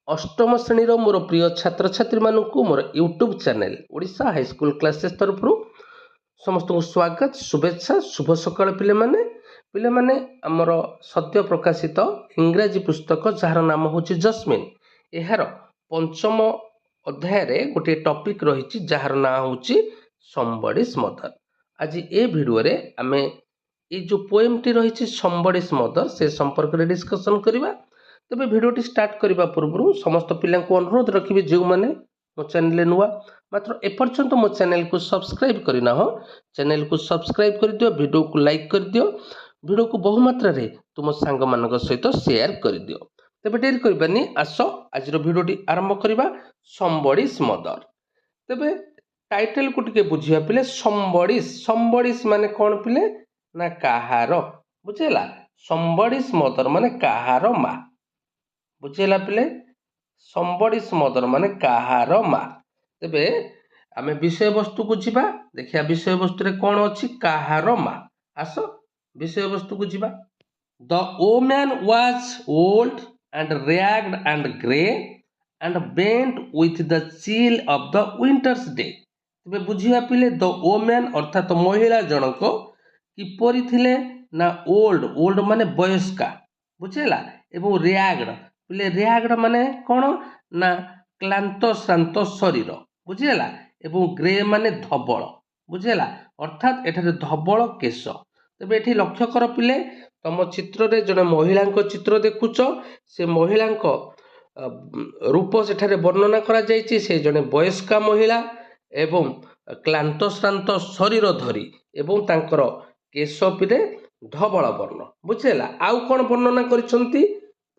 अष्टम श्रेणीर मोर प्रिय छात्र छात्री मानक मोर YouTube channel Odisha high school classes तरफ समस्त को स्वागत शुभेच्छा शुभ सकाळ पिले माने आमर सद्य प्रकाशित इंग्राजी पुस्तक जार नाम हूँ जस्मिन यार पंचम अध्याय रे गोटे टॉपिक रही जार ना हूँ समबडीज मदर। आज ए वीडियो रे आमे ये जो पोएम टी रही समबडीज मदर से संपर्क में डिस्कसन करवा। तेज भिडटी स्टार्ट करने पूर्व समस्त पिला अनुरोध रखी जो मैंने मो चैनल नुआ मात्र एपर्यंत मो चैनल को सब्सक्राइब करना हो चैनल को सब्सक्राइब कर दियो, वीडियो को लाइक कर दियो, वीडियो को बहु मात्रा रे तुम सांग मान सहित शेयर कर दियो। तेज डेरी करबानी आस आज भिडटी आरंभ करवा समबडीज मदर। तेबे टाइटल को टिके बुझिया पिले समबडीज माने कौन पिले ना कहार बुझेला। समबडीज मदर माने कहार माँ बुझेला पिले। समबडीज मदर माने कहार माँ। तेबे आमे विषय वस्तु को जीवा देखिया विषय वस्तु रे कौन अच्छी कहार माँ। आस विषय वस्तु को जीवा। The woman was old and ragged and grey and bent with the chill of the winters day. तेबे बुझिया पिले द वोमैन अर्थात महिला जनक किपरि थिले ना ओल्ड माने वयस्का बुझेला एवं रैग्ड पिले रैग्ड माने कौन ना क्लांत श्रांत शरीर बुझेला एवं ग्रे माने धबल बुझेला अर्थात एठारे धबल केश। तेबे एठी लक्ष्य कर पिले तम चित्र रे जने महिला चित्र देखुच से महिला रूप सेठारे वर्णना करा जायछि। से जने वयस्का महिला एवं क्लांत श्रांत शरीर धरी एवं तांकर केश पिले धबल वर्ण बुझेला। आउ कौन वर्णना करिसंती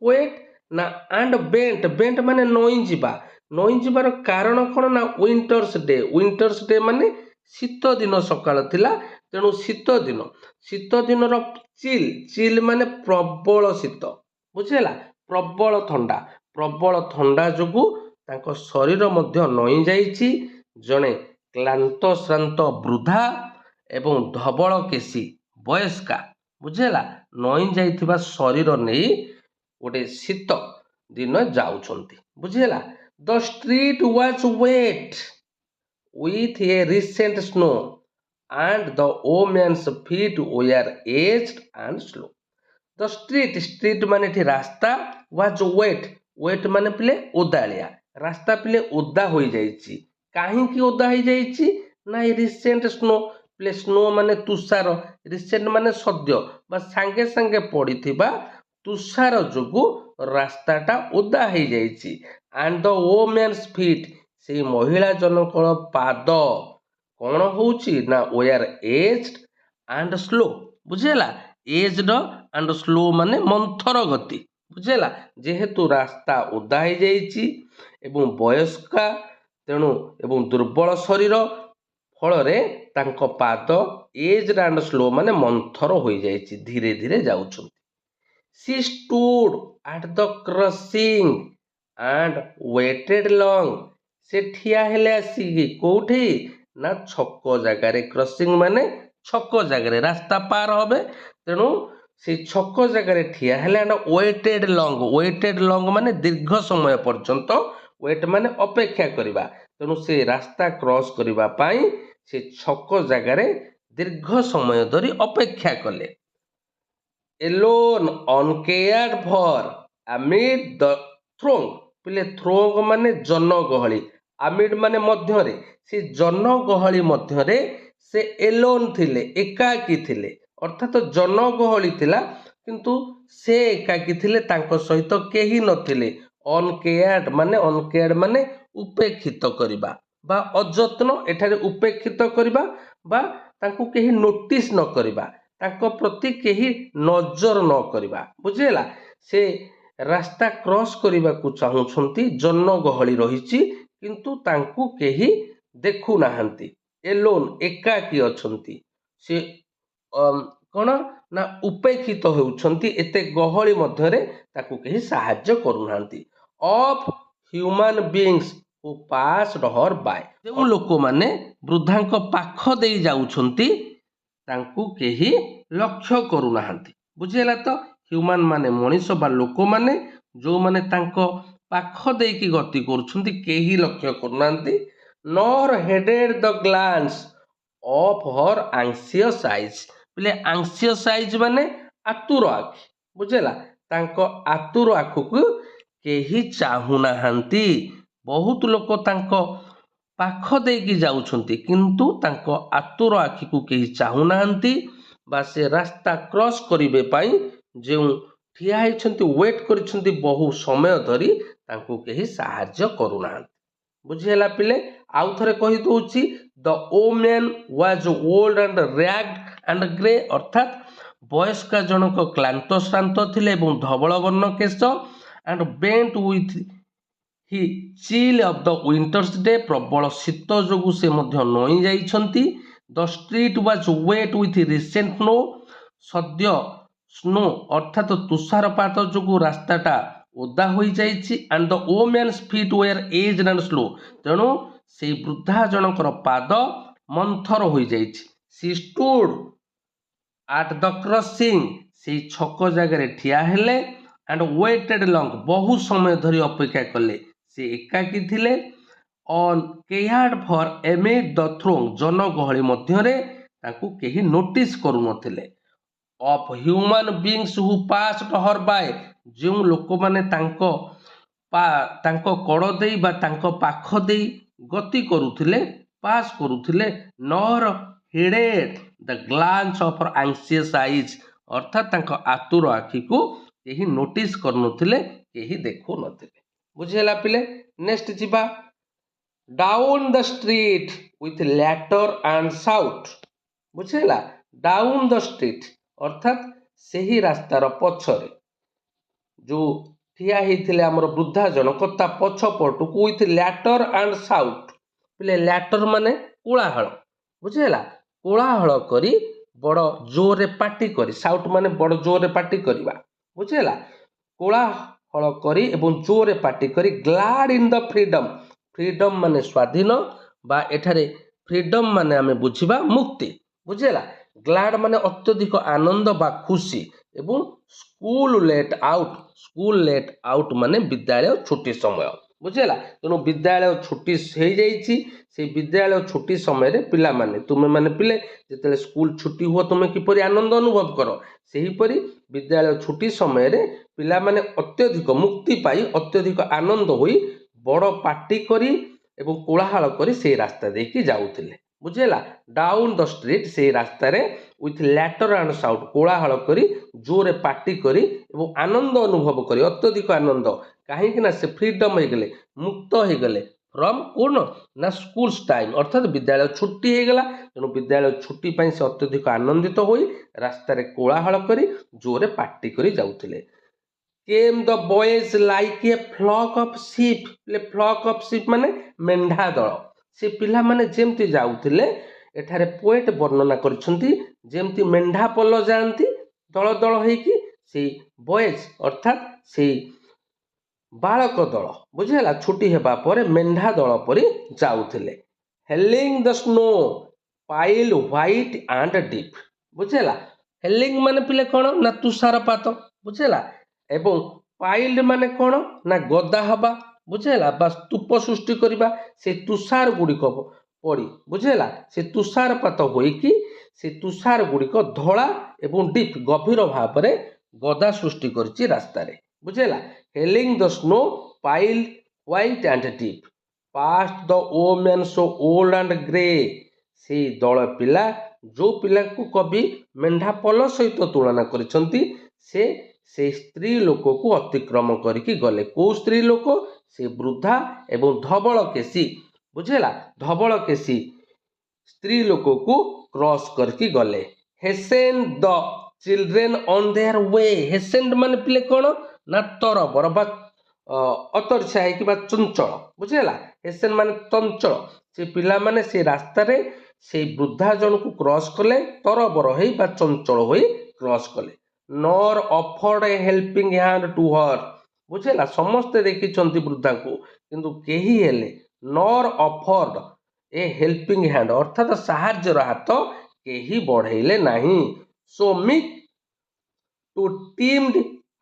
पोएट ना एंड बेंट माने नई जीवार कारण कौन ना विंटर्स डे माने शीत दिन सकाळ थिला तेणु शीत दिन चिल माने प्रबल शीत बुझेला प्रबल ठंडा जोगु तांको शरीर मध्य नई जाइछि। जणे क्लांत श्रांत वृद्धा एवं धबल केशी वयस्का बुझेला नई जाइथिबा शरीर नहीं गोटे शीत दिन जाउछंती बुझेला। The street was wet with a recent snow and the woman's feet were aged and slow. The street माने थी रास्ता was wet माने पिले ओदालिया रास्ता पिले ओदा हो जाइछि। काहींकि ओदा हो जाइछि ना रिसेंट स्नो पिले स्नो माने तुषार रिसेंट माने सद्य बा सांगे सांगे पड़िथिबा तुषार जोगु रास्ताटा ओदा हो जाइछि। and the woman's feet से महिला जनकर पाद कौन होउची ना वेयर एज्ड एंड स्लो बुझेला। एज्ड एंड स्लो माने मंथर गति बुझेला जेहेतु रास्ता ओदा हो जाइछि एवं वयस्का तेणु एवं दुर्बल शरीर फल रे तांको पाद एज्ड एंड स्लो माने मंथर हो जाइछि धीरे धीरे जाउछंती। She stood at the crossing and waited long से ठिया हेले आसी कोठी ना छक जगार क्रॉसिंग माने छक जगार रास्ता पार होबे तेणु से छक जगार ठिया हेले एंड वेटेड लॉन्ग माने दीर्घ समय पर्यंत वेट माने अपेक्षा करिबा तेणु से रास्ता क्रॉस करिबा पाई से छक जगार दीर्घ समय धरी अपेक्षा कले। Alone uncared for amid the throng पिले थ्रोंग माने जनगहली आमिड माने मध्यरे से जनगहली मध्यरे से एलोन थिले एकाकी थिले अर्थात जनगहली थिला किंतु से एकाकी थिले तांको सहित केही नथिले। अनकेयर्ड माने उपेक्षित करिबा बा अजत्न एठारे उपेक्षित करिबा बा तांको केही नोटिस न करिबा तांको प्रति केही नजर न करिबा बुझेला। से रास्ता क्रॉस करने को चाहूँगी जनगहली रही किंतु तांकु केही देखु नाहंती एलोन एकाकी अछंती से कौन ना उपेक्षित होउछंती एते गहली मध्यरे ताकु केही सहाय्य करूनांती। Of human beings who passed her by जो लोक माने वृद्धांक पाख देई जाउछंती तांकु केही लक्ष्य करूनाहंती बुझेला। तो ह्यूमन माने मनीष बा लोक माने जो माने तांको ପାଖ ଦେଇକି ଗତି କରୁଛନ୍ତି, କେହି ଲକ୍ଷ୍ୟ କରୁନାହାନ୍ତି। Nor heeded the glance of her anxious eyes. ବୋଲେ ଆଂସିୟସ୍ ଆଇଜ୍ ମାନେ ଆତୁର ଆଖି, ବୁଝିଲା, ତାଙ୍କ ଆତୁର ଆଖକୁ କେହି ଚାହୁଁନାହାନ୍ତି। ବହୁତ ଲୋକ ତାଙ୍କ ପାଖ ଦେଇକି ଯାଉଛନ୍ତି କିନ୍ତୁ ତାଙ୍କ ଆତୁର ଆଖିକୁ କେହି ଚାହୁଁନାହାନ୍ତି, ବା ସେ ରାସ୍ତା କ୍ରସ୍ କରିବେ ପାଇଁ ଯେଉଁ ଠିଆ ହେଇଛନ୍ତି, ୱେଟ୍ କରିଛନ୍ତି ବହୁ ସମୟ ଧରି, ତାଙ୍କୁ କେହି ସାହାଯ୍ୟ କରୁନାହାନ୍ତି। ବୁଝିହେଲା ପିଲେ? ଆଉ ଥରେ କହିଦେଉଛି, the woman was old and ragged and grey, ଅର୍ଥାତ୍ ବୟସ୍କା ଜଣକ କ୍ଳାନ୍ତ ଶ୍ରାନ୍ତ ଥିଲେ ଏବଂ ଧବଳ ବର୍ଣ୍ଣ କେଶ, and bent with the chill of the winter's day, ପ୍ରବଳ ଶୀତ ଯୋଗୁଁ ସେ ମଧ୍ୟ ନଇଁ ଯାଇଛନ୍ତି। The street was wet with recent snow, ସଦ୍ୟ ସ୍ନୋ ଅର୍ଥାତ୍ ତୁଷାରପାତ ଯୋଗୁଁ ରାସ୍ତାଟା ଓଦା ହୋଇଯାଇଛି। And the woman's feet were aged and slow, ତେଣୁ ସେଇ ବୃଦ୍ଧା ଜଣଙ୍କର ପାଦ ମନ୍ଥର ହୋଇଯାଇଛି। She stood at the crossing, ସେଇ ଛକ ଜାଗାରେ ଠିଆ ହେଲେ। ଆଣ୍ଡ ୱେଟେଡ୍ ଲଙ୍ଗ, ବହୁ ସମୟ ଧରି ଅପେକ୍ଷା କଲେ, ସେ ଏକାକୀ ଥିଲେ। ଅନ୍ କେୟାର୍ଡ ଫର୍ ଏମିଡ୍ ଦ ଥ୍ରୋଙ୍ଗ, ଜନଗହଳି ମଧ୍ୟରେ ତାଙ୍କୁ କେହି ନୋଟିସ୍ କରୁନଥିଲେ। Of human beings who passed her by, ଯେଉଁ ଲୋକମାନେ ତାଙ୍କ କଡ଼ ଦେଇ ବା ତାଙ୍କ ପାଖ ଦେଇ ଗତି କରୁଥିଲେ, ପାସ୍ କରୁଥିଲେ। Nor heeded the glance of anxious eyes, ଅର୍ଥାତ୍ ତାଙ୍କ ଆତୁର ଆଖିକୁ କେହି ନୋଟିସ୍ କରୁନଥିଲେ, କେହି ଦେଖୁନଥିଲେ। ବୁଝିହେଲା ପିଲେ? ନେକ୍ସଟ ଯିବା, down the street with laughter and shout. ବୁଝିହେଲା? ଡାଉନ୍ ଦ ଷ୍ଟ୍ରିଟ୍ ଅର୍ଥାତ୍ ସେହି ରାସ୍ତାର ପଛରେ ଯେଉଁ ଠିଆ ହେଇଥିଲେ ଆମର ବୃଦ୍ଧା ଜଣକ, ତା ପଛ ପଟକୁ ୱିଥ୍ ଲ୍ୟାଟର ଆଣ୍ଡ ସାଉଟ୍। ପିଲେ ଲ୍ୟାଟର ମାନେ କୋଳାହଳ, ବୁଝିହେଲା, କୋଳାହଳ କରି ବଡ଼ ଜୋରରେ ପାଟି କରି, ସାଉଟ୍ ମାନେ ବଡ଼ ଜୋରରେ ପାଟି କରିବା, ବୁଝିହେଲା, କୋଳାହଳ କରି ଏବଂ ଜୋରରେ ପାଟି କରି। ଗ୍ଲାଡ୍ ଇନ୍ ଦ ଫ୍ରିଡମ୍, ଫ୍ରିଡମ୍ ମାନେ ସ୍ୱାଧୀନ, ବା ଏଠାରେ ଫ୍ରିଡମ୍ ମାନେ ଆମେ ବୁଝିବା ମୁକ୍ତି, ବୁଝିହେଲା। ଗ୍ଲାଡ୍ ମାନେ ଅତ୍ୟଧିକ ଆନନ୍ଦ ବା ଖୁସି, ଏବଂ school late out, school late out ମାନେ ବିଦ୍ୟାଳୟ ଛୁଟି ସମୟ, ବୁଝିହେଲା। ତେଣୁ ବିଦ୍ୟାଳୟ ଛୁଟି ହେଇଯାଇଛି, ସେଇ ବିଦ୍ୟାଳୟ ଛୁଟି ସମୟରେ ପିଲାମାନେ, ତୁମେମାନେ ପିଲେ ଯେତେବେଳେ ସ୍କୁଲ ଛୁଟି ହୁଅ ତୁମେ କିପରି ଆନନ୍ଦ ଅନୁଭବ କର, ସେହିପରି ବିଦ୍ୟାଳୟ ଛୁଟି ସମୟରେ ପିଲାମାନେ ଅତ୍ୟଧିକ ମୁକ୍ତି ପାଇ ଅତ୍ୟଧିକ ଆନନ୍ଦ ହୋଇ ବଡ଼ ପାଟି କରି ଏବଂ କୋଳାହଳ କରି ସେଇ ରାସ୍ତା ଦେଇକି ଯାଉଥିଲେ, ବୁଝିହେଲା। ଡାଉନ୍ ଦ ଷ୍ଟ୍ରିଟ୍, ସେଇ ରାସ୍ତାରେ ୱିଥ୍ ଲ୍ୟାଟର ଆଣ୍ଡ ସାଉଟ୍, କୋଳାହଳ କରି ଜୋରରେ ପାଟି କରି ଏବଂ ଆନନ୍ଦ ଅନୁଭବ କରି, ଅତ୍ୟଧିକ ଆନନ୍ଦ, କାହିଁକି ନା ସେ ଫ୍ରିଡମ୍ ହେଇଗଲେ, ମୁକ୍ତ ହେଇଗଲେ। ଫ୍ରମ୍ କୋଣ ନା ସ୍କୁଲ୍ସ ଟାଇମ୍, ଅର୍ଥାତ୍ ବିଦ୍ୟାଳୟ ଛୁଟି ହେଇଗଲା, ତେଣୁ ବିଦ୍ୟାଳୟ ଛୁଟି ପାଇଁ ସେ ଅତ୍ୟଧିକ ଆନନ୍ଦିତ ହୋଇ ରାସ୍ତାରେ କୋଳାହଳ କରି ଜୋରରେ ପାଟି କରି ଯାଉଥିଲେ। Came the boys like a flock of sheep, flock of sheep ମାନେ ମେଣ୍ଢା ଦଳ। ସେ ପିଲାମାନେ ଯେମିତି ଯାଉଥିଲେ, ଏଠାରେ ପୋଏଟ ବର୍ଣ୍ଣନା କରିଛନ୍ତି, ଯେମିତି ମେଣ୍ଢା ପଲ ଯାଆନ୍ତି ଦଳ ଦଳ ହେଇକି, ସେଇ ବଏଜ୍ ଅର୍ଥାତ୍ ସେଇ ବାଳକ ଦଳ, ବୁଝିହେଲା, ଛୁଟି ହେବା ପରେ ମେଣ୍ଢା ଦଳ ପରି ଯାଉଥିଲେ। ହେଲିଂ the snow piled white and deep, ବୁଝିହେଲା। ହେଲିଂ ମାନେ ପିଲେ କ'ଣ ନା ତୁଷାରପାତ, ବୁଝିହେଲା, ଏବଂ ପାଇଲ୍ଡ ମାନେ କ'ଣ ନା ଗଦା ହବା, ବୁଝିହେଲା, ବା ସ୍ତୂପ ସୃଷ୍ଟି କରିବା। ସେ ତୁଷାର ଗୁଡ଼ିକ ପଡ଼ି, ବୁଝିହେଲା, ସେ ତୁଷାରପାତ ହୋଇକି ସେ ତୁଷାର ଗୁଡ଼ିକ ଧଳା ଏବଂ ଡିପ୍, ଗଭୀର ଭାବରେ ଗଦା ସୃଷ୍ଟି କରିଛି ରାସ୍ତାରେ, ବୁଝିହେଲା। Hailing the snow piled white and deep past the woman so old and grey, ସେଇ ଦଳ ପିଲା, ଯେଉଁ ପିଲାଙ୍କୁ କବି ମେଣ୍ଢା ପଲ ସହିତ ତୁଳନା କରିଛନ୍ତି, ସେ ସେଇ ସ୍ତ୍ରୀ ଲୋକକୁ ଅତିକ୍ରମ କରିକି ଗଲେ। କୋଉ ସ୍ତ୍ରୀ ଲୋକ? ସେ ବୃଦ୍ଧା ଏବଂ ଧବଳ କେଶୀ, ବୁଝିହେଲା, ଧବଳ କେଶୀ ସ୍ତ୍ରୀ ଲୋକକୁ କ୍ରସ୍ କରିକି ଗଲେ। ହେସେଣ୍ଡ ଦ ଚିଲଡ୍ରେନ୍ ଅନ୍ ଦେୟାର ୱେ, ହେସେଣ୍ଡ ମାନେ ପିଲେ କ'ଣ ନା ତରବର ବା ଅତର୍ଛା ହେଇକି ବା ଚଞ୍ଚଳ, ବୁଝିହେଲା। ହେସେଣ୍ଡ ମାନେ ଚଞ୍ଚଳ, ସେ ପିଲାମାନେ ସେ ରାସ୍ତାରେ ସେଇ ବୃଦ୍ଧା ଜଣକୁ କ୍ରସ୍ କଲେ, ତରବର ହେଇ ବା ଚଞ୍ଚଳ ହୋଇ କ୍ରସ୍ କଲେ। ନର୍ ଅଫର୍ଡ ଏ ହେଲ୍ପିଂ ହ୍ୟାଣ୍ଡ ଟୁ ହର୍, ବୁଝିହେଲା, ସମସ୍ତେ ଦେଖିଛନ୍ତି ବୃଦ୍ଧାଙ୍କୁ, କିନ୍ତୁ କେହି ହେଲେ ନର୍ ଅଫର୍ଡ ଏ ହେଲ୍ପିଂ ହ୍ୟାଣ୍ଡ, ଅର୍ଥାତ୍ ସାହାଯ୍ୟର ହାତ କେହି ବଢ଼େଇଲେ ନାହିଁ। Show ମିକ୍ two ଟିମ୍ଡ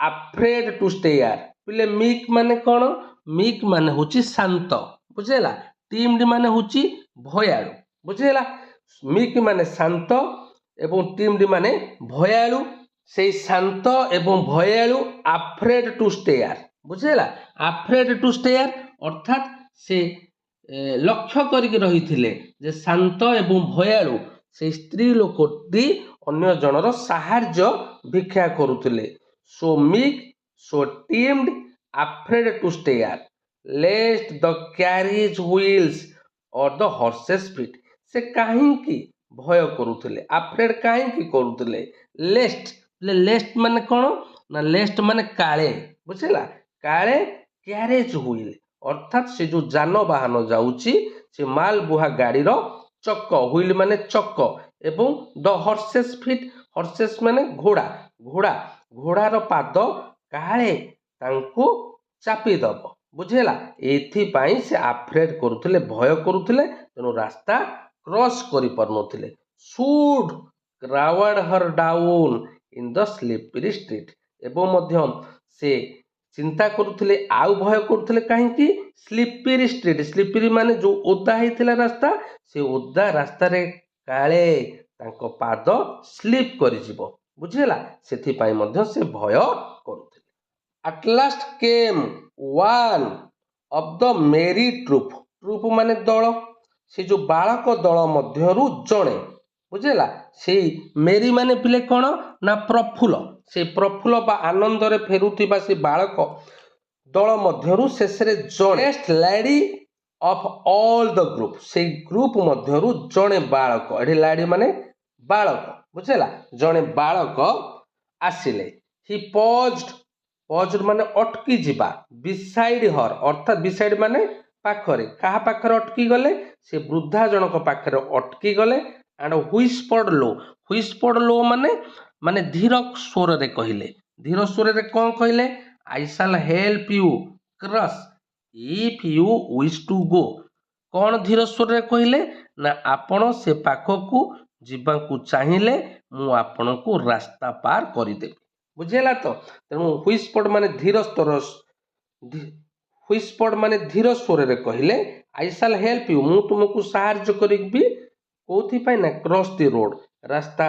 afraid two stare, ପିଲେ ମିକ୍ ମାନେ କ'ଣ ମିକ୍ ମାନେ ହେଉଛି ଶାନ୍ତ, ବୁଝିଲା। ଟିମ୍ଡ ମାନେ ହେଉଛି ଭୟାଳୁ, ବୁଝିଲା। ମିକ୍ ମାନେ ଶାନ୍ତ ଏବଂ ଟିମ୍ଡ ମାନେ ଭୟାଳୁ। ସେଇ ଶାନ୍ତ ଏବଂ ଭୟାଳୁ ଆଫ୍ରେଡ ଟୁ ଷ୍ଟେୟାର, ବୁଝିଲା। ଆଫ୍ରେଡ ଟୁ ଷ୍ଟେୟାର ଅର୍ଥାତ୍ ସେ ଲକ୍ଷ୍ୟ କରିକି ରହିଥିଲେ ଯେ ଶାନ୍ତ ଏବଂ ଭୟାଳୁ ସେଇ ସ୍ତ୍ରୀ ଲୋକଟି ଅନ୍ୟ ଜଣର ସାହାଯ୍ୟ ଭିକ୍ଷା କରୁଥିଲେ। ସୋ ମିକ୍, ସୋ ଟିମ୍ଡ, ଆଫ୍ରେଡ ଟୁ ଷ୍ଟେୟାର, ଲେଷ୍ଟ ଦ କ୍ୟାରିଜ ହୁଇଲ୍ସ ଅର୍ ଦ ହର୍ସେସ୍ ଫିଟ୍। ସେ କାହିଁକି ଭୟ କରୁଥିଲେ, ଆଫ୍ରେଡ କାହିଁକି କରୁଥିଲେ? ଲେଷ୍ଟ ମାନେ କ'ଣ ନା ଲେଷ୍ଟ ମାନେ କାଳେ, ବୁଝିଲା। କାଳେ କ୍ୟାରେଜ ହୁଇଲ୍ ଅର୍ଥାତ୍ ସେ ଯେଉଁ ଯାନବାହନ ଯାଉଛି ସେ ମାଲ ବୁହା ଗାଡ଼ିର ଚକ, ହୁଇଲ୍ ମାନେ ଚକ, ଏବଂ ଦ ହର୍ସେସ୍ ଫିଟ୍, ହର୍ସେସ୍ ମାନେ ଘୋଡ଼ା, ଘୋଡ଼ାର ପାଦ କାଳେ ତାଙ୍କୁ ଚାପିଦବ, ବୁଝିଲା। ଏଥିପାଇଁ ସେ ଆଫ୍ରେଡ କରୁଥିଲେ, ଭୟ କରୁଥିଲେ, ତେଣୁ ରାସ୍ତା କ୍ରସ୍ କରିପାରୁନଥିଲେ। Should crowd her down in the slippery street. ଏବଂ ମଧ୍ୟ ସେ ଚିନ୍ତା କରୁଥିଲେ, ଆଉ ଭୟ କରୁଥିଲେ କାହିଁକି? ସ୍ଲିପରି ଷ୍ଟ୍ରିଟ୍, ସ୍ଲିପରି ମାନେ ଯେଉଁ ଓଦା ହେଇଥିଲା ରାସ୍ତା, ସେ ଓଦା ରାସ୍ତାରେ କାଳେ ତାଙ୍କ ପାଦ ସ୍ଲିପ୍ କରିଯିବ, ବୁଝିଲା। ସେଥିପାଇଁ ମଧ୍ୟ ସେ ଭୟ କରୁଥିଲେ। At last came one of the merry troop, troop ମାନେ ଦଳ, ସେ ଯେଉଁ ବାଳକ ଦଳ ମଧ୍ୟରୁ ଜଣେ, ବୁଝିଲା। ସେଇ ମେରି ମାନେ ପିଲେ କ'ଣ ନା ପ୍ରଫୁଲ୍ଲ, ସେଇ ପ୍ରଫୁଲ୍ଲ ବା ଆନନ୍ଦରେ ଫେରୁଥିବା ସେ ବାଳକ ଦଳ ମଧ୍ୟରୁ ଶେଷରେ ଜଣେ lady of all the group, ସେଇ ଗ୍ରୁପ ମଧ୍ୟରୁ ଜଣେ ବାଳକ, ଏଠି ଲେଡି ମାନେ ବାଳକ, ବୁଝିଲା, ଜଣେ ବାଳକ ଆସିଲେ। ହି ପଜ୍ଡ ମାନେ ଅଟକି ଯିବା, ବିସାଇଡ୍ ହର୍ ଅର୍ଥାତ୍ ବିସାଇଡ୍ ମାନେ ପାଖରେ, କାହା ପାଖରେ ଅଟକି ଗଲେ? ସେ ବୃଦ୍ଧା ଜଣକ ପାଖରେ ଅଟକି ଗଲେ। ଆଣ୍ଡ ହୁଇସ୍ପର୍ଡ ଲୋ ମାନେ ଧୀର ସ୍ୱରରେ କହିଲେ, ଧୀର ସ୍ୱରରେ କ'ଣ କହିଲେ? I shall help you cross if you wish to go. କ'ଣ ଧୀର ସ୍ୱରରେ କହିଲେ? ନା ଆପଣ ସେ ପାଖକୁ ଯିବାକୁ ଚାହିଁଲେ ମୁଁ ଆପଣଙ୍କୁ ରାସ୍ତା ପାର କରିଦେବି, ବୁଝିଲା ତ। ତେଣୁ ହୁଇସ୍ପର୍ଡ ମାନେ ଧୀର ସ୍ୱରରେ କହିଲେ ଆଇ ସାଲ୍ ହେଲ୍ପ ୟୁ, ମୁଁ ତୁମକୁ ସାହାଯ୍ୟ କରିବି। କୋଉଥିପାଇଁ ନା କ୍ରସ୍ ଦି ରୋଡ୍, ରାସ୍ତା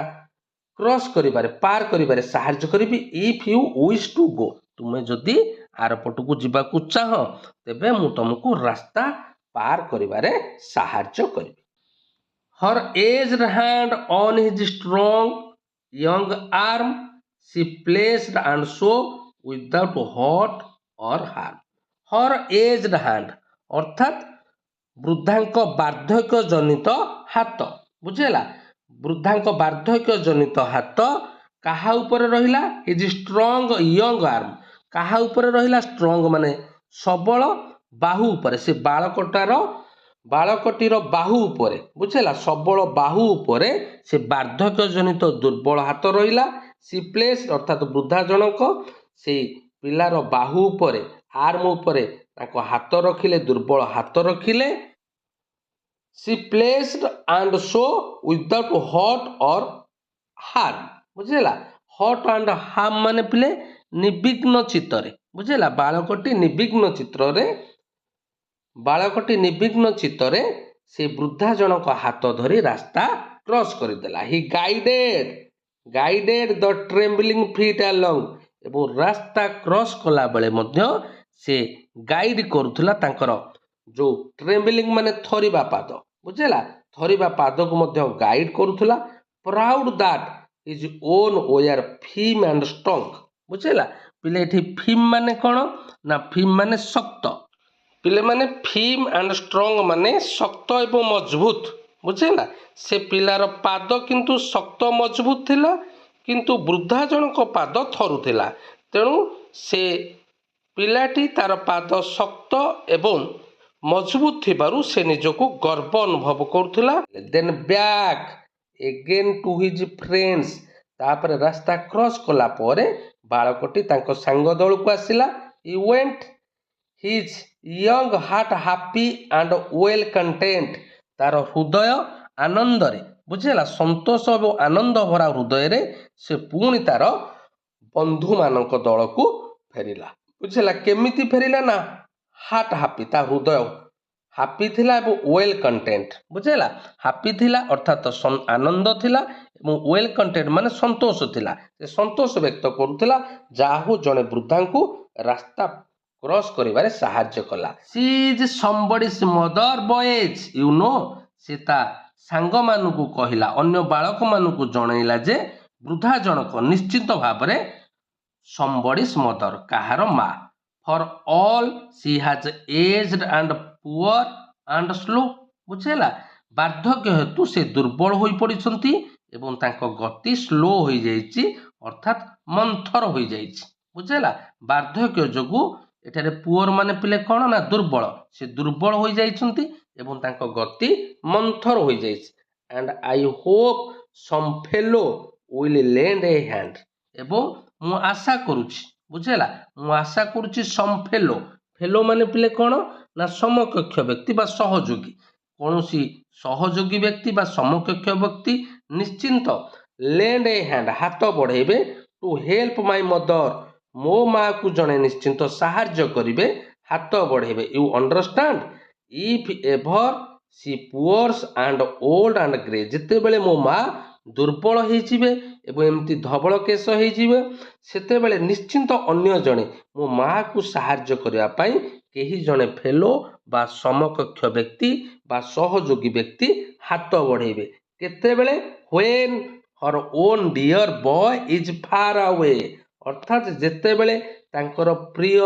କ୍ରସ୍ କରିବାରେ, ପାର କରିବାରେ ସାହାଯ୍ୟ କରିବି। If you wish to go, ତୁମେ ଯଦି ଆରପଟକୁ ଯିବାକୁ ଚାହଁ ତେବେ ମୁଁ ତୁମକୁ ରାସ୍ତା ପାର କରିବାରେ ସାହାଯ୍ୟ କରିବି। Her aged hand on his strong young arm she placed and so without hurt or harm. Her aged hand ଅର୍ଥାତ୍ ବୃଦ୍ଧାଙ୍କ ବାର୍ଦ୍ଧକ୍ୟ ଜନିତ ହାତ, ବୁଝିଲା। ବୃଦ୍ଧାଙ୍କ ବାର୍ଦ୍ଧକ୍ୟ ଜନିତ ହାତ କାହା ଉପରେ ରହିଲା? ହିଜ୍ ଷ୍ଟ୍ରଙ୍ଗ ୟଙ୍ଗ ଆର୍ମ, କାହା ଉପରେ ରହିଲା? ଷ୍ଟ୍ରଙ୍ଗ ମାନେ ସବଳ, ବାହୁ ଉପରେ, ସେ ବାଳକଟିର ବାହୁ ଉପରେ, ବୁଝିଲା, ସବଳ ବାହୁ ଉପରେ ସେ ବାର୍ଦ୍ଧକ୍ୟ ଜନିତ ଦୁର୍ବଳ ହାତ ରହିଲା। ସି ପ୍ଲେସ୍ ଅର୍ଥାତ୍ ବୃଦ୍ଧା ଜଣକ ସେଇ ପିଲାର ବାହୁ ଉପରେ, ଆର୍ମ ଉପରେ ତାଙ୍କ ହାତ ରଖିଲେ, ଦୁର୍ବଳ ହାତ ରଖିଲେ। She placed and so without hurt or harm, ବୁଝିଲା। ହର୍ଟ ଆଣ୍ଡ ହାର୍ମ ମାନେ ପିଲେ ନିର୍ବିଘ୍ନ ଚିତ୍ତରେ, ବୁଝିଲା। ବାଳକଟି ନିର୍ବିଘ୍ନ ଚିତ୍ତରେ ସେ ବୃଦ୍ଧା ଜଣକ ହାତ ଧରି ରାସ୍ତା କ୍ରସ୍ କରିଦେଲା। ହି ଗାଇଡେଡ୍ ଦ ଟ୍ରେମ୍ବଲିଂ ଫିଟ୍ ଆଲଙ୍ଗ, ଏବଂ ରାସ୍ତା କ୍ରସ୍ କଲା ବେଳେ ମଧ୍ୟ ସେ ଗାଇଡ୍ କରୁଥିଲା ତାଙ୍କର ଯେଉଁ ଟ୍ରେମ୍ବଲିଂ ମାନେ ଥରିବା ପାଦ, ବୁଝିଲା, ଥରିବା ପାଦକୁ ମଧ୍ୟ ଗାଇଡ୍ କରୁଥିଲା। Proud that his own were firm and strong, ବୁଝିଲା। ପିଲେ ଏଠି ଫିମ୍ ମାନେ କ'ଣ ନା ଫିମ୍ ମାନେ ଶକ୍ତ, ପିଲେମାନେ ଫିମ୍ ଆଣ୍ଡ ଷ୍ଟ୍ରଙ୍ଗ ମାନେ ଶକ୍ତ ଏବଂ ମଜବୁତ, ବୁଝିଲା। ସେ ପିଲାର ପାଦ କିନ୍ତୁ ଶକ୍ତ ମଜବୁତ ଥିଲା, କିନ୍ତୁ ବୃଦ୍ଧା ଜଣକ ପାଦ ଥରୁଥିଲା। ତେଣୁ ସେ ପିଲାଟି ତାର ପାଦ ଶକ୍ତ ଏବଂ ମଜବୁତ ଥିବାରୁ ସେ ନିଜକୁ ଗର୍ବ ଅନୁଭବ କରୁଥିଲା। Then back again to his friends, ତାପରେ ରାସ୍ତା କ୍ରସ୍ କଲା ପରେ ବାଳକଟି ତାଙ୍କ ସାଙ୍ଗ ଦଳକୁ ଆସିଲା। He went his young heart happy and well content, ତାର ହୃଦୟ ଆନନ୍ଦରେ, ବୁଝିଲା, ସନ୍ତୋଷ ଏବଂ ଆନନ୍ଦ ଭରା ହୃଦୟରେ ସେ ପୁଣି ତାର ବନ୍ଧୁମାନଙ୍କ ଦଳକୁ ଫେରିଲା, ବୁଝିଲା। କେମିତି ଫେରିଲା? ନା ହାର୍ଟ ହାପି, ତା ହୃଦୟ ହାପି ଥିଲା ଏବଂ ୱେଲ୍ କଣ୍ଟେଣ୍ଟ, ବୁଝିଲା। ହାପି ଥିଲା ଅର୍ଥାତ୍ ଆନନ୍ଦ ଥିଲା ଏବଂ ୱେଲ୍ କଣ୍ଟେଣ୍ଟ ମାନେ ସନ୍ତୋଷ ଥିଲା। ସେ ସନ୍ତୋଷ ବ୍ୟକ୍ତ କରୁଥିଲା ଯାହା ହଉ ଜଣେ ବୃଦ୍ଧାଙ୍କୁ ରାସ୍ତା କ୍ରସ୍ କରିବାରେ ସାହାଯ୍ୟ କଲା। She is somebody's mother boys you know, ସେ ତା ସାଙ୍ଗମାନଙ୍କୁ କହିଲା, ଅନ୍ୟ ବାଳକମାନଙ୍କୁ ଜଣାଇଲା ଯେ ବୃଦ୍ଧା ଜଣକ ନିଶ୍ଚିତ ଭାବରେ ସମବଡିଜ୍ ମଦର, କାହାର ମା। For all she has aged and poor and slow, ବୁଝିଲା। ବାର୍ଦ୍ଧକ୍ୟ ହେତୁ ସେ ଦୁର୍ବଳ ହୋଇପଡ଼ିଛନ୍ତି ଏବଂ ତାଙ୍କ ଗତି ସ୍ଲୋ ହୋଇଯାଇଛି ଅର୍ଥାତ୍ ମନ୍ଥର ହୋଇଯାଇଛି, ବୁଝିଲା। ବାର୍ଦ୍ଧକ୍ୟ ଯୋଗୁଁ ଏଠାରେ ପୁଅର ମାନେ ପିଲେ କ'ଣ ନା ଦୁର୍ବଳ, ସେ ଦୁର୍ବଳ ହୋଇଯାଇଛନ୍ତି ଏବଂ ତାଙ୍କ ଗତି ମନ୍ଥର ହୋଇଯାଇଛି। And I Hope SUM fellow will land A hand, ଏବଂ ମୁଁ ଆଶା କରୁଛି, ବୁଝିଲା, ମୁଁ ଆଶା କରୁଛି ସମ୍ ଫେଲୋ, ଫେଲୋ ମାନେ ପିଲେ କ'ଣ ନା ସମକକ୍ଷ ବ୍ୟକ୍ତି ବା ସହଯୋଗୀ, କୌଣସି ସହଯୋଗୀ ବ୍ୟକ୍ତି ବା ସମକକ୍ଷ ବ୍ୟକ୍ତି ନିଶ୍ଚିନ୍ତ ଲେଣ୍ଡ ଏ ହ୍ୟାଣ୍ଡ ହାତ ବଢ଼େଇବେ, ଟୁ ହେଲ୍ପ ମାଇ ମଦର, ମୋ ମାଆକୁ ଜଣେ ନିଶ୍ଚିନ୍ତ ସାହାଯ୍ୟ କରିବେ, ହାତ ବଢ଼େଇବେ। You understand, if ever she poor and old and grey, ଯେତେବେଳେ ମୋ ମା ଦୁର୍ବଳ ହେଇଯିବେ ଏବଂ ଏମିତି ଧବଳ କେଶ ହେଇଯିବେ ସେତେବେଳେ ନିଶ୍ଚିନ୍ତ ଅନ୍ୟ ଜଣେ ମୋ ମାଆକୁ ସାହାଯ୍ୟ କରିବା ପାଇଁ କେହି ଜଣେ ଫେଲୋ ବା ସମକକ୍ଷ ବ୍ୟକ୍ତି ବା ସହଯୋଗୀ ବ୍ୟକ୍ତି ହାତ ବଢ଼େଇବେ। କେତେବେଳେ? When her own dear boy is far away, ଅର୍ଥାତ୍ ଯେତେବେଳେ ତାଙ୍କର ପ୍ରିୟ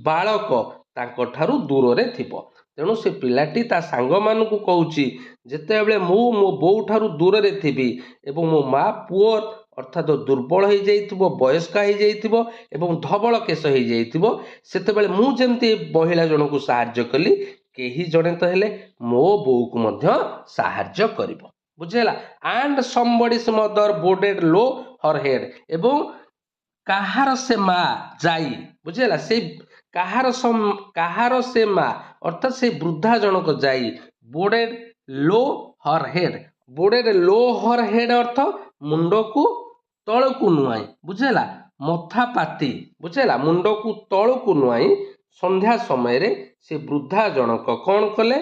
ବାଳକ ତାଙ୍କଠାରୁ ଦୂରରେ ଥିବ। ତେଣୁ ସେ ପିଲାଟି ତା ସାଙ୍ଗମାନଙ୍କୁ କହୁଛି ଯେତେବେଳେ ମୁଁ ମୋ ବୋଉଠାରୁ ଦୂରରେ ଥିବି ଏବଂ ମୋ ମା ପୁଅର ଅର୍ଥାତ୍ ଦୁର୍ବଳ ହେଇଯାଇଥିବ, ବୟସ୍କା ହେଇଯାଇଥିବ ଏବଂ ଧବଳ କେଶ ହେଇଯାଇଥିବ, ସେତେବେଳେ ମୁଁ ଯେମିତି ମହିଳା ଜଣଙ୍କୁ ସାହାଯ୍ୟ କଲି, କେହି ଜଣେ ତ ହେଲେ ମୋ ବୋଉକୁ ମଧ୍ୟ ସାହାଯ୍ୟ କରିବ, ବୁଝିଲା। And ସମବଡିଜ୍ mother ବୋଡେଡ୍ low Har head, ଏବଂ କାହାର ସେ ମା ଯାଇ, ବୁଝିଲା, ସେଇ କାହାର ସେ ମା ଅର୍ଥାତ୍ ସେଇ ବୃଦ୍ଧା ଜଣକ ଯାଇ ବୋଡେଡ୍ ଲୋ ହର ହେଡ୍, ବୋଡେଡ୍ ଲୋ ହର ହେଡ୍ ଅର୍ଥ ମୁଣ୍ଡକୁ ତଳକୁ ନୁଆଇଁ, ବୁଝିଲା, ମଥା ପାତି, ବୁଝିଲା, ମୁଣ୍ଡକୁ ତଳକୁ ନୁଆଇଁ ସନ୍ଧ୍ୟା ସମୟରେ ସେ ବୃଦ୍ଧା ଜଣକ କ'ଣ କଲେ?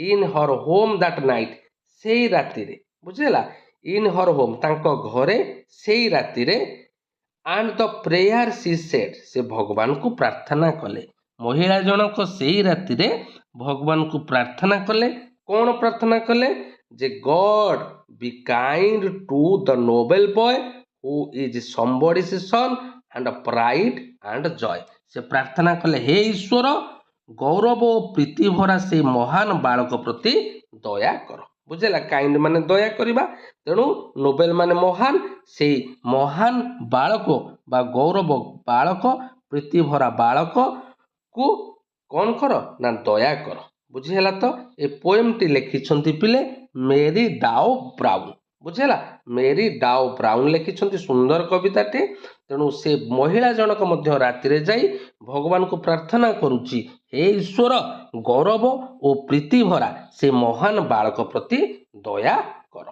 In her home that night, ସେଇ ରାତିରେ, ବୁଝିଲା, ଇନ୍ ହର ହୋମ୍ ତାଙ୍କ ଘରେ ସେଇ ରାତିରେ, and the prayer she said, ସେ ଭଗବାନଙ୍କୁ ପ୍ରାର୍ଥନା କଲେ। ମହିଳା ଜଣକ ସେଇ ରାତିରେ ଭଗବାନଙ୍କୁ ପ୍ରାର୍ଥନା କଲେ। କ'ଣ ପ୍ରାର୍ଥନା କଲେ? ଯେ God be kind to the noble boy who is somebody's son and pride and joy, ସେ ପ୍ରାର୍ଥନା କଲେ ହେ ଈଶ୍ୱର, ଗୌରବ ଓ ପ୍ରୀତି ଭରା ସେଇ ମହାନ ବାଳକ ପ୍ରତି ଦୟା କର, ବୁଝିଲା। କାଇଣ୍ଡ ମାନେ ଦୟା କରିବା, ତେଣୁ ନୋବେଲ ମାନେ ମହାନ, ସେଇ ମହାନ ବାଳକ ବା ଗୌରବ ବାଳକ, ପ୍ରୀତି ଭରା ବାଳକକୁ କ'ଣ କର ନା ଦୟା କର, ବୁଝିହେଲା ତ। ଏ ପୋଏମଟି ଲେଖିଛନ୍ତି ପିଲେ ମେରୀ ଡାଓ ବ୍ରାଉନ, ବୁଝିଲା, ମେରୀ ଡାଓ ବ୍ରାଉନ ଲେଖିଛନ୍ତି, ସୁନ୍ଦର କବିତାଟେ। ତେଣୁ ସେ ମହିଳା ଜଣକ ମଧ୍ୟ ରାତିରେ ଯାଇ ଭଗବାନଙ୍କୁ ପ୍ରାର୍ଥନା କରୁଛି ହେ ଈଶ୍ୱର, ଗୌରବ ଓ ପ୍ରୀତି ଭରା ସେ ମହାନ ବାଳକ ପ୍ରତି ଦୟା କର।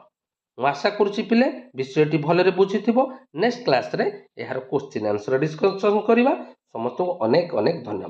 ମୁଁ ଆଶା କରୁଛି ପିଲେ ବିଷୟଟି ଭଲରେ ବୁଝିଥିବ। ନେକ୍ସଟ କ୍ଲାସରେ ଏହାର କ୍ୱେଶ୍ଚିନ୍ ଆନ୍ସର ଡିସ୍କସନ୍ କରିବା। ସମସ୍ତଙ୍କୁ ଅନେକ ଅନେକ ଧନ୍ୟବାଦ।